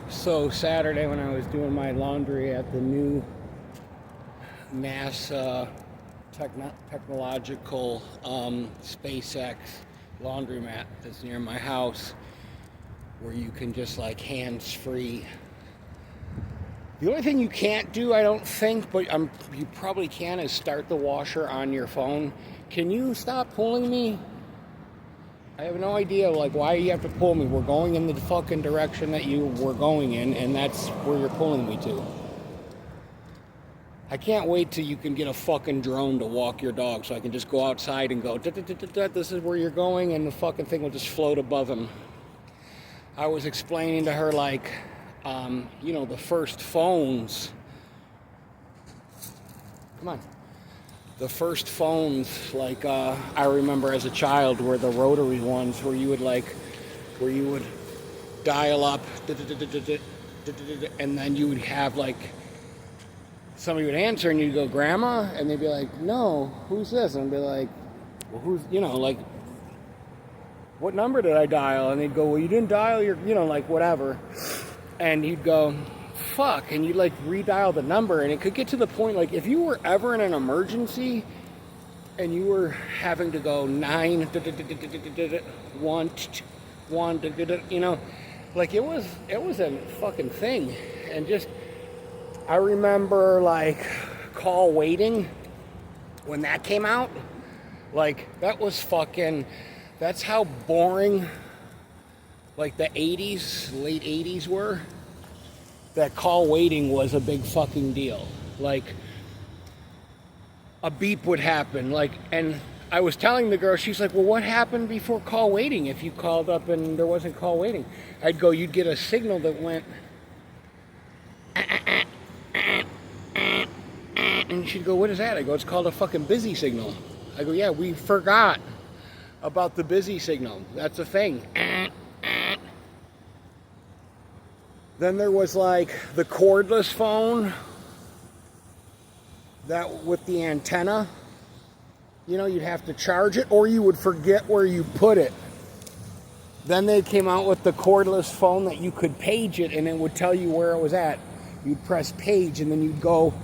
So Saturday when I was doing my laundry at the new NASA technological SpaceX laundromat that's near my house, where you can just like hands-free. The only thing you can't do, I don't think, but you probably can, is start the washer on your phone. Can you stop pulling me? I have no idea, like, why you have to pull me. We're going in the fucking direction that you were going in, and that's where you're pulling me to. I can't wait till you can get a fucking drone to walk your dog so I can just go outside and go, this is where you're going, and the fucking thing will just float above him. I was explaining to her, like, the first phones. Come on. The first phones, like, I remember as a child, were the rotary ones where you would dial up, and then you would have, like, somebody would answer and you'd go, "Grandma?" And they'd be like, "No, who's this?" And I'd be like, "Well, who's, like, what number did I dial?" And they'd go, "Well, you didn't dial your, like, whatever." And you'd go, "Fuck," and you'd, like, redial the number, and it could get to the point, like, if you were ever in an emergency and you were having to go 9 1 1, like, it was a fucking thing. And just, I remember, like, call waiting when that came out. Like, that was fucking, that's how boring, like, the 80s, late 80s were. That call waiting was a big fucking deal. Like, a beep would happen, like, and I was telling the girl, she's like, "Well, what happened before call waiting if you called up and there wasn't call waiting?" I'd go, "You'd get a signal that went," and she'd go, "What is that?" I go, "It's called a fucking busy signal." I go, "Yeah, we forgot about the busy signal. That's a thing." Then there was, like, the cordless phone, that with the antenna. You'd have to charge it, or you would forget where you put it. Then they came out with the cordless phone that you could page it, and it would tell you where it was at. You'd press page, and then you'd go,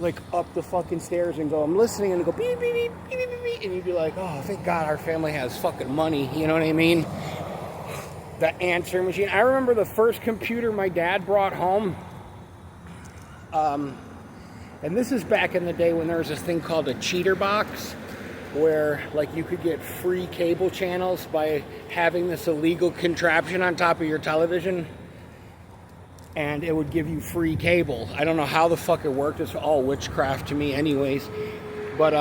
like, up the fucking stairs and go, "I'm listening," and it'd go beep, beep, beep, beep, beep, beep, and you'd be like, "Oh, thank God our family has fucking money," you know what I mean? The answering machine. I remember the first computer my dad brought home, and this is back in the day when there was this thing called a cheater box, where, like, you could get free cable channels by having this illegal contraption on top of your television, and it would give you free cable. I don't know how the fuck it worked. It's all witchcraft to me anyways. But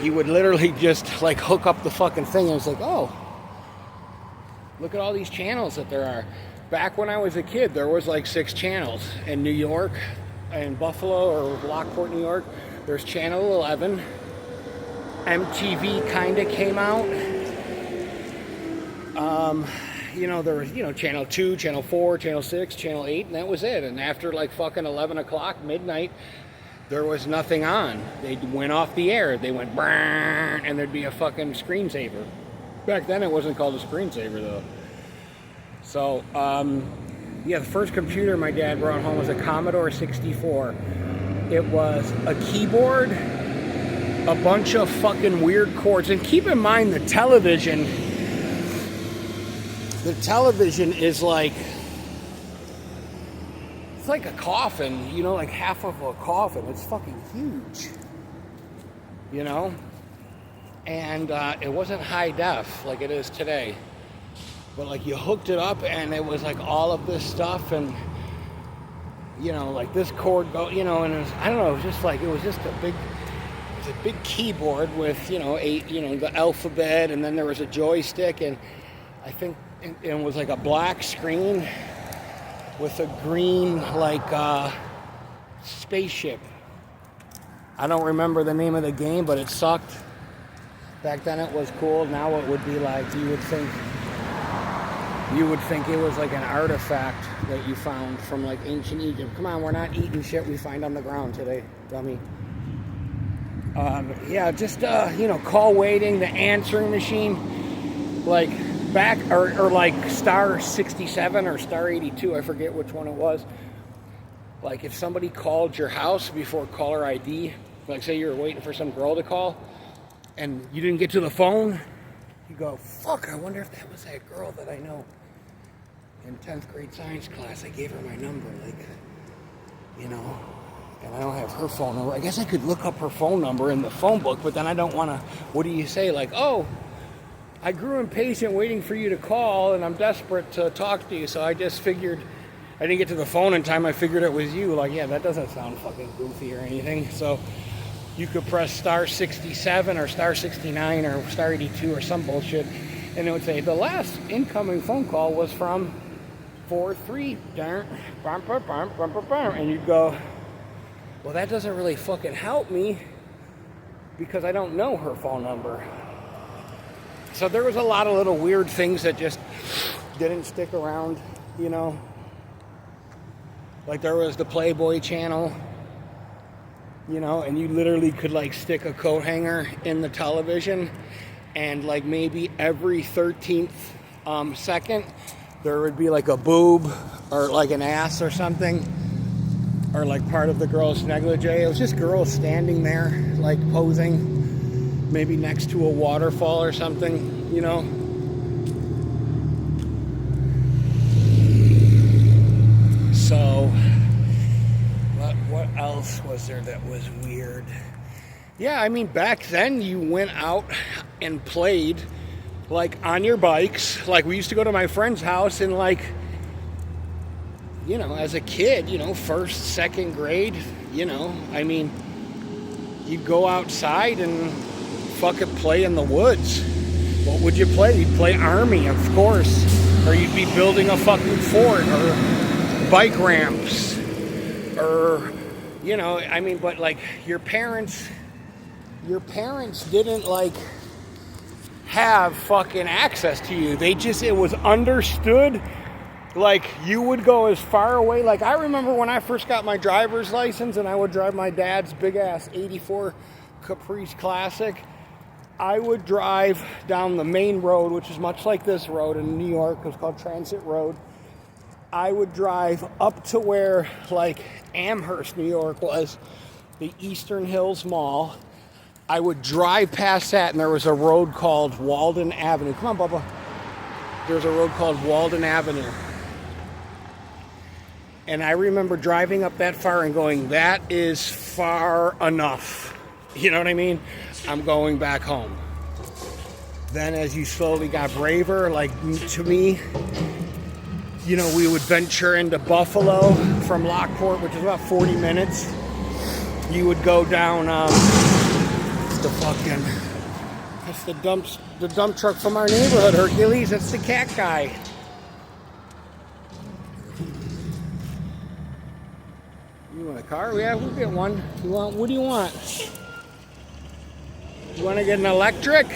you would literally just, like, hook up the fucking thing, and it's like, oh, look at all these channels that there are. Back when I was a kid, there was like 6 channels. In New York, in Buffalo or Lockport, New York, there's Channel 11. MTV kind of came out. There was, Channel 2, Channel 4, Channel 6, Channel 8, and that was it. And after, like, fucking 11 o'clock, midnight, there was nothing on. They went off the air. They went, brrrr, and thered be a fucking screensaver. Back then, it wasn't called a screensaver, though. So, the first computer my dad brought home was a Commodore 64. It was a keyboard, a bunch of fucking weird chords. And keep in mind, the television is like, it's like a coffin, like half of a coffin. It's fucking huge, And it wasn't high def like it is today. But, like, you hooked it up and it was like all of this stuff, and like this cord go, and it was, I don't know, it was just a big keyboard with, 8, the alphabet, and then there was a joystick, and I think it was like a black screen with a green, like, spaceship. I don't remember the name of the game, but it sucked. Back then it was cool. Now it would be like, you would think it was like an artifact that you found from, like, ancient Egypt. Come on, we're not eating shit we find on the ground today, dummy. Call waiting, the answering machine. Like, back, or like star 67 or star 82, I forget which one it was. Like if somebody called your house before caller ID, like say you were waiting for some girl to call and you didn't get to the phone, you go, fuck, I wonder if that was that girl that I know in 10th grade science class. I gave her my number, like, you know, and I don't have her phone number. I guess I could look up her phone number in the phone book, but then I don't want to, what do you say? Like, oh, I grew impatient waiting for you to call and I'm desperate to talk to you, so I just figured, I didn't get to the phone in time, I figured it was you. Like, yeah, that doesn't sound fucking goofy or anything. So you could press star 67 or star 69 or star 82 or some bullshit, and it would say, the last incoming phone call was from 43, and you'd go, well, that doesn't really fucking help me because I don't know her phone number. So there was a lot of little weird things that just didn't stick around, you know. Like there was the Playboy channel, you know, and you literally could like stick a coat hanger in the television, and like maybe every 13th second there would be like a boob or like an ass or something, or like part of the girl's negligee. It was just girls standing there like posing, maybe next to a waterfall or something, you know. So what else was there that was weird? Yeah, I mean, back then you went out and played like on your bikes. Like we used to go to my friend's house and like, you know, as a kid, you know, first, second grade, you know, I mean, you'd go outside and fucking play in the woods. What would you play? You'd play Army, of course, or you'd be building a fucking fort or bike ramps, or, you know, I mean, but like your parents didn't like have fucking access to you. They just, it was understood. Like you would go as far away. Like I remember when I first got my driver's license and I would drive my dad's big ass 84 Caprice Classic. I would drive down the main road, which is much like this road in New York. It was called Transit Road. I would drive up to where like Amherst, New York was, the Eastern Hills Mall. I would drive past that and there was a road called Walden Avenue. Come on, Bubba. There's a road called Walden Avenue. And I remember driving up that far and going, that is far enough. You know what I mean? I'm going back home. Then as you slowly got braver, like to me, you know, we would venture into Buffalo from Lockport, which is about 40 minutes. You would go down that's the dump truck from our neighborhood, Hercules. That's the cat guy. You want a car? Yeah, we'll get one. What do you want? You want to get an electric?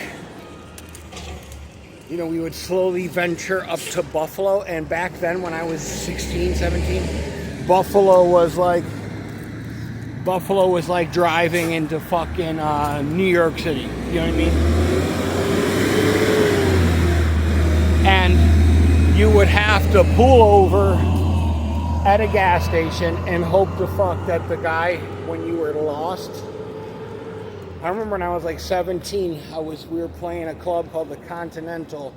You know, we would slowly venture up to Buffalo, and back then when I was 16, 17, Buffalo was like driving into fucking New York City. You know what I mean? And you would have to pull over at a gas station and hope to fuck that the guy, when you were lost. I remember when I was like 17, we were playing a club called the Continental.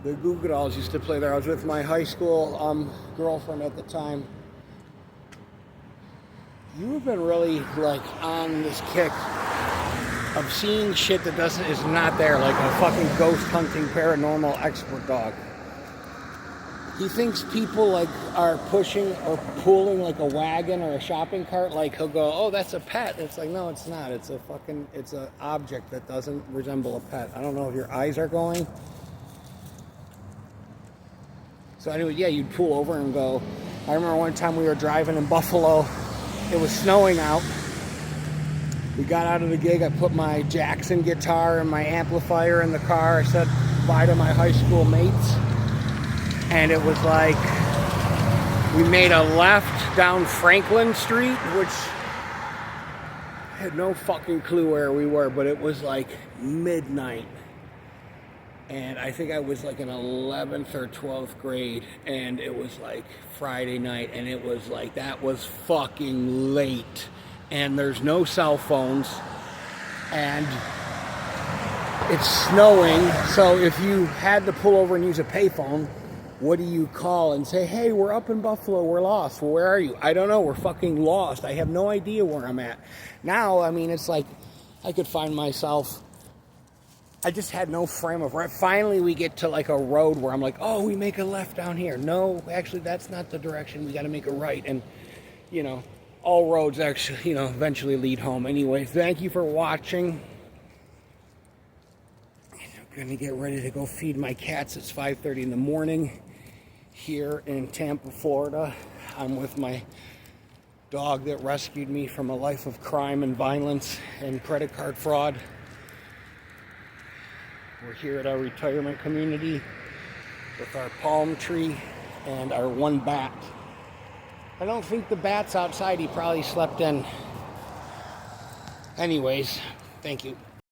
The Goo Goo Dolls used to play there. I was with my high school girlfriend at the time. You've been really like on this kick of seeing shit that is not there, like a fucking ghost hunting paranormal expert dog. He thinks people like are pushing or pulling like a wagon or a shopping cart. Like he'll go, oh, that's a pet. It's like, no, it's not. It's an object that doesn't resemble a pet. I don't know if your eyes are going. So anyway, yeah, you'd pull over and go. I remember one time we were driving in Buffalo. It was snowing out. We got out of the gig. I put my Jackson guitar and my amplifier in the car. I said bye to my high school mates. And it was like, we made a left down Franklin Street, which I had no fucking clue where we were, but it was like midnight. And I think I was like in 11th or 12th grade, and it was like Friday night, and it was like, that was fucking late. And there's no cell phones, and it's snowing, so if you had to pull over and use a payphone, what do you call and say, hey, we're up in Buffalo, we're lost. Well, where are you? I don't know, we're fucking lost. I have no idea where I'm at. Now, I mean, it's like I could find myself, I just had no frame of reference. Finally, we get to like a road where I'm like, oh, we make a left down here. No, actually, that's not the direction. We got to make a right. And, you know, all roads actually, you know, eventually lead home. Anyway, thank you for watching. I'm going to get ready to go feed my cats. It's 5:30 in the morning here in Tampa, Florida. I'm with my dog that rescued me from a life of crime and violence and credit card fraud. We're here at our retirement community with our palm tree and our one bat. I don't think the bat's outside. He probably slept in. Anyways, thank you.